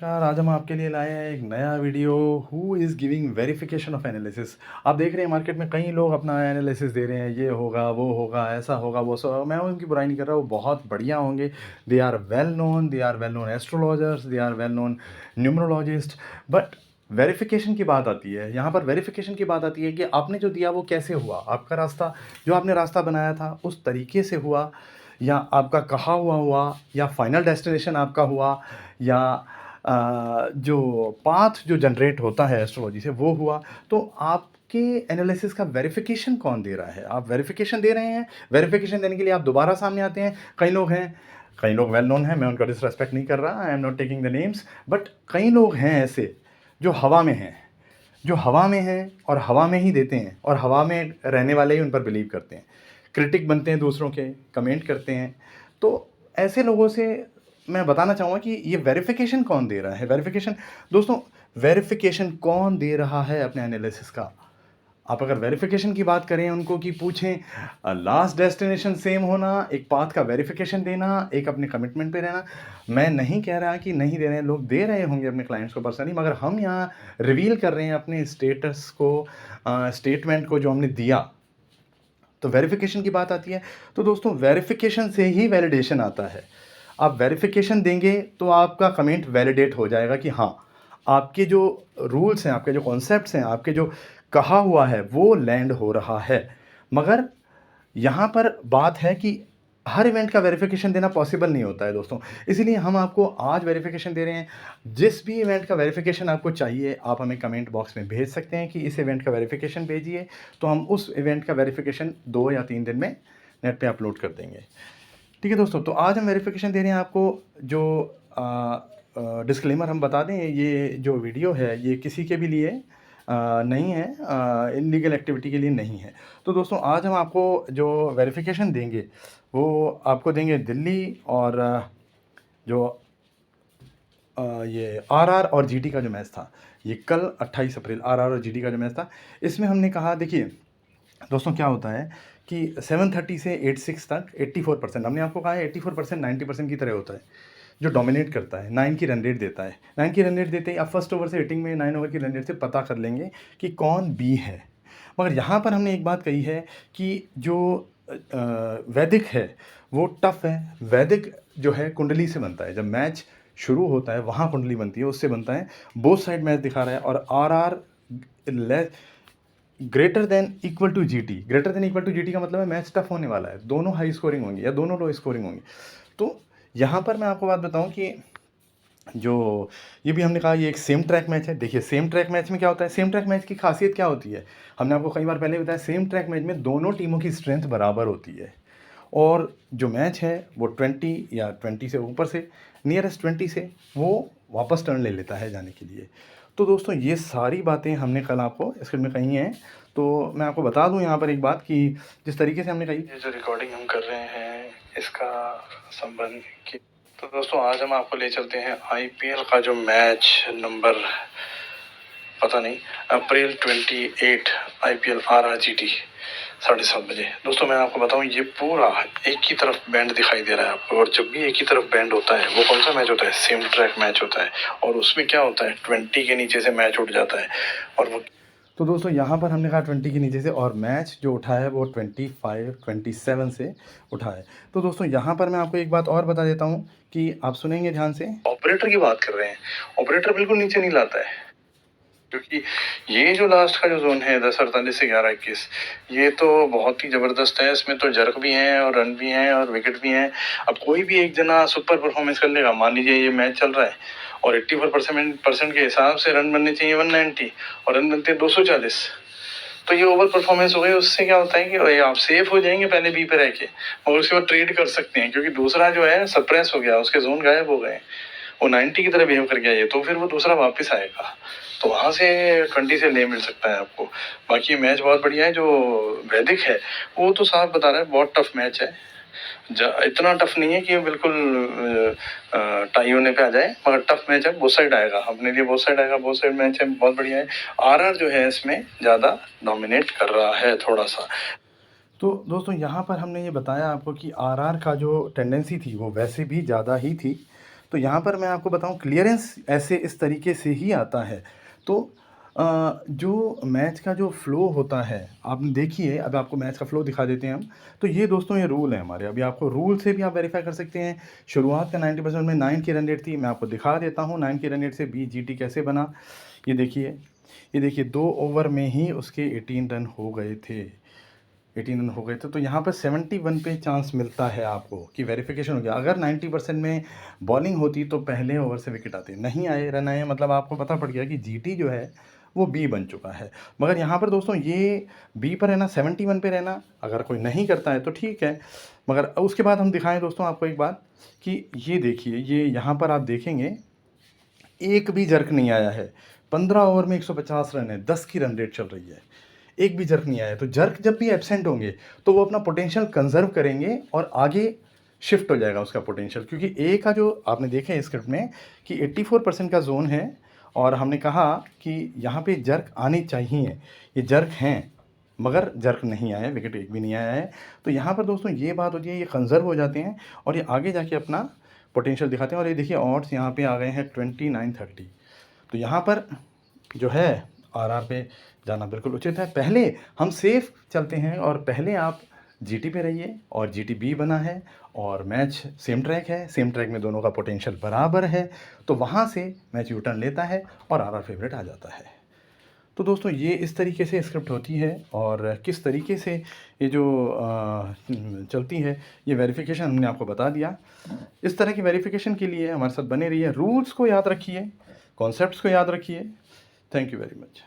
नमस्कार, आज हम आपके लिए लाए हैं एक नया video who is giving verification of analysis. आप देख रहे हैं मार्केट में कई लोग अपना एनालिसिस दे रहे हैं, ये होगा, वो होगा, ऐसा होगा, वो सो मैं उनकी बुराई नहीं कर रहा, वो बहुत बढ़िया होंगे। They are well known astrologers, they are well known numerologist. But verification की बात आती है, यहाँ पर वेरिफिकेशन की बात आती है कि आपने जो दिया वो कैसे हुआ, आपका रास्ता जो आपने रास्ता बनाया था उस तरीके से हुआ, या आपका कहा हुआ, या फाइनल डेस्टिनेशन आपका हुआ, या जो पाथ जो जनरेट होता है एस्ट्रोलॉजी से वो हुआ। तो आपके एनालिसिस का वेरिफिकेशन कौन दे रहा है? आप वेरिफिकेशन दे रहे हैं, वेरिफिकेशन देने के लिए आप दोबारा सामने आते हैं। कई लोग वेल नोन हैं, मैं उनका डिसरेस्पेक्ट नहीं कर रहा, I am not taking the names, but कई लोग हैं ऐसे जो हवा में हैं, और हवा में ही देते हैं, और हवा में रहने वाले ही उन पर बिलीव करते हैं, क्रिटिक बनते हैं दूसरों के, कमेंट करते हैं। तो ऐसे लोगों से मैं बताना चाहूँगा कि ये वेरिफिकेशन कौन दे रहा है। वेरिफिकेशन कौन दे रहा है अपने एनालिसिस का? आप अगर वेरिफिकेशन की बात करें उनको कि पूछें, लास्ट डेस्टिनेशन सेम होना, एक पाथ का वेरिफिकेशन देना, एक अपने कमिटमेंट पे रहना। मैं नहीं कह रहा कि नहीं दे रहे हैं, लोग दे रहे होंगे अपने क्लाइंट्स को पर्सनली, मगर हम यहाँ रिवील कर रहे हैं अपने स्टेटस को, स्टेटमेंट को जो हमने दिया। तो वेरिफिकेशन की बात आती है, तो दोस्तों वेरिफिकेशन से ही वैलिडेशन आता है। आप वेरिफिकेशन देंगे तो आपका कमेंट वैलिडेट हो जाएगा कि हाँ, आपके जो रूल्स हैं, आपके जो कॉन्सेप्ट्स हैं, आपके जो कहा हुआ है वो लैंड हो रहा है। मगर यहाँ पर बात है कि हर इवेंट का वेरिफिकेशन देना पॉसिबल नहीं होता है दोस्तों, इसीलिए हम आपको आज वेरिफिकेशन दे रहे हैं। जिस भी इवेंट का वेरिफिकेशन आपको चाहिए, आप हमें कमेंट बॉक्स में भेज सकते हैं कि इस इवेंट का वेरिफिकेशन भेजिए, तो हम उस इवेंट का वेरिफिकेशन 2 या 3 दिन में नेट पे अपलोड कर देंगे। ठीक है दोस्तों, तो आज हम वेरिफिकेशन दे रहे हैं आपको। जो डिस्क्लेमर हम बता दें, ये जो वीडियो है ये किसी के भी लिए नहीं है, इलीगल एक्टिविटी के लिए नहीं है। तो दोस्तों आज हम आपको जो वेरिफिकेशन देंगे वो आपको देंगे दिल्ली और जो ये आरआर और जीटी का जो मैच था, ये कल 28 अप्रैल आरआर और जीटी का जो मैच था, इसमें हमने कहा देखिए दोस्तों क्या होता है कि 7:30 से 8:06 तक 84%, हमने आपको कहा है 84% 90% की तरह होता है। जो डोमिनेट करता है 9 की रन रेट देता है, 9 की रन रेट देते ही आप फर्स्ट ओवर से हिटिंग में 9 ओवर की रन रेट से पता कर लेंगे कि कौन बी है। मगर यहाँ पर हमने एक बात कही है कि जो वैदिक है वो टफ है। वैदिक जो है कुंडली से बनता है, जब मैच शुरू होता है वहाँ कुंडली बनती है, उससे बनता है। बोथ साइड मैच दिखा रहा है, और R greater than equal to GT, greater than equal to GT का मतलब है मैच टफ होने वाला है, दोनों हाई स्कोरिंग होंगे या दोनों लो स्कोरिंग होंगे। तो यहाँ पर मैं आपको बात बताऊँ कि जो ये भी हमने कहा ये एक सेम ट्रैक मैच है। देखिए सेम ट्रैक मैच में क्या होता है, सेम ट्रैक मैच की खासियत क्या होती है, हमने आपको कई बार पहले बताया, सेम ट्रैक मैच में दोनों टीमों की स्ट्रेंथ बराबर होती है, और जो मैच है वो 20 या 20 से ऊपर से, नियरेस्ट 20 से वो वापस टर्न ले लेता है जाने के लिए। तो दोस्तों ये सारी बातें हमने कल आपको स्क्रीन में कही हैं। तो मैं आपको बता दूं यहाँ पर एक बात कि जिस तरीके से हमने कही, ये जो रिकॉर्डिंग हम कर रहे हैं इसका संबंध कि, तो दोस्तों आज हम आपको ले चलते हैं आईपीएल का जो मैच नंबर पता नहीं, अप्रैल 28 आईपीएल RRGT 7:30 बजे। दोस्तों मैं आपको बताऊं, ये पूरा एक ही तरफ बैंड दिखाई दे रहा है आपको, और जब भी एक ही तरफ बैंड होता है वो कौन सा मैच होता है, सेम ट्रैक मैच होता है, और उसमें क्या होता है 20 के नीचे से मैच उठ जाता है, और वो, तो दोस्तों यहाँ पर हमने कहा 20 के नीचे से, और मैच जो उठा है वो 25 27 से उठा है। तो दोस्तों यहाँ पर मैं आपको एक बात और बता देता हूँ कि आप सुनेंगे ध्यान से, ऑपरेटर की बात कर रहे हैं, ऑपरेटर बिल्कुल नीचे नहीं लाता है, क्योंकि ये जो लास्ट का जो जोन है 10:48 से 11:21, ये तो बहुत ही ज़बरदस्त है। इसमें तो जर्क भी हैं और रन भी हैं और विकेट भी हैं। अब कोई भी एक जना सुपर परफॉर्मेंस कर लेगा, मान लीजिए ये मैच चल रहा है और 84% के हिसाब से रन बनने चाहिए 190 और रन बनते हैं 240, तो ये ओवर परफॉर्मेंस हो गई। उससे क्या होता है कि आप सेफ हो जाएंगे पहले बी पे रह के, और उसके बाद ट्रेड कर सकते हैं, क्योंकि दूसरा जो है सप्रेस हो गया, उसके जोन गायब हो गए, वो 90 की तरह बिहेव कर गया ये, तो फिर वो दूसरा वापस आएगा, तो वहाँ से 20 से ले मिल सकता है आपको। बाकी मैच बहुत बढ़िया है। जो वैदिक है वो तो साफ बता रहा है बहुत टफ मैच है, इतना टफ नहीं है कि बिल्कुल टाई होने पे आ जाए, मगर टफ मैच है, बोथ साइड आएगा अपने लिए, बोथ साइड आएगा, बोथ साइड मैच है, बहुत बढ़िया है। आरआर जो है इसमें ज़्यादा डोमिनेट कर रहा है थोड़ा सा। तो दोस्तों यहाँ पर हमने ये बताया आपको कि आरआर का जो टेंडेंसी थी वो वैसे भी ज़्यादा ही थी, तो यहाँ पर मैं आपको बताऊँ क्लियरेंस ऐसे इस तरीके से ही आता है। तो जो मैच का जो फ्लो होता है, आपने देखिए अब आपको मैच का फ्लो दिखा देते हैं हम। तो ये दोस्तों ये रूल है हमारे, अभी आपको रूल से भी आप वेरीफ़ाई कर सकते हैं। शुरुआत का 90% में 9 की रन रेट थी, मैं आपको दिखा देता हूँ 9 की रन रेट से BGT कैसे बना। ये देखिए 2 ओवर में ही उसके 18 रन हो गए थे। 18 रन हो गए थे, तो यहाँ पर 71 पे चांस मिलता है आपको कि वेरिफिकेशन हो गया। अगर 90% में बॉलिंग होती तो पहले ओवर से विकेट आते, नहीं आए, रन आए, मतलब आपको पता पड़ गया कि जीटी जो है वो बी बन चुका है। मगर यहाँ पर दोस्तों ये बी पर रहना, 71 पे रहना, अगर कोई नहीं करता है तो ठीक है। मगर उसके बाद हम दिखाएं दोस्तों आपको एक बात कि ये देखिए, ये यहाँ पर आप देखेंगे एक भी जर्क नहीं आया है। 15 ओवर में 150 रन है, 10 की रन रेट चल रही है, एक भी जर्क नहीं आया। तो जर्क जब भी एब्सेंट होंगे तो वो अपना पोटेंशियल कंजर्व करेंगे और आगे शिफ्ट हो जाएगा उसका पोटेंशियल, क्योंकि ए का जो आपने देखे हैं स्क्रिप्ट में कि 84% का जोन है और हमने कहा कि यहाँ पे जर्क आने चाहिए, ये जर्क हैं मगर जर्क नहीं आया, विकेट एक भी नहीं आया है। तो यहाँ पर दोस्तों ये बात होती है, ये कंजर्व हो जाते हैं और ये आगे जाके अपना पोटेंशियल दिखाते हैं। और ये देखिए ऑड्स यहाँ पे आ गए हैं 29-30। तो यहाँ पर जो है आरआर पे जाना बिल्कुल उचित है। पहले हम सेफ चलते हैं और पहले आप जीटी पे रहिए, और जीटी बी बना है और मैच सेम ट्रैक है, सेम ट्रैक में दोनों का पोटेंशियल बराबर है, तो वहाँ से मैच यू टर्न लेता है और आरआर फेवरेट आ जाता है। तो दोस्तों ये इस तरीके से स्क्रिप्ट होती है और किस तरीके से ये जो चलती है, ये वेरिफिकेशन हमने आपको बता दिया। इस तरह की वेरिफिकेशन के लिए हमारे साथ बने रहिए, रूल्स को याद रखिए, कॉन्सेप्ट्स को याद रखिए। Thank you very much.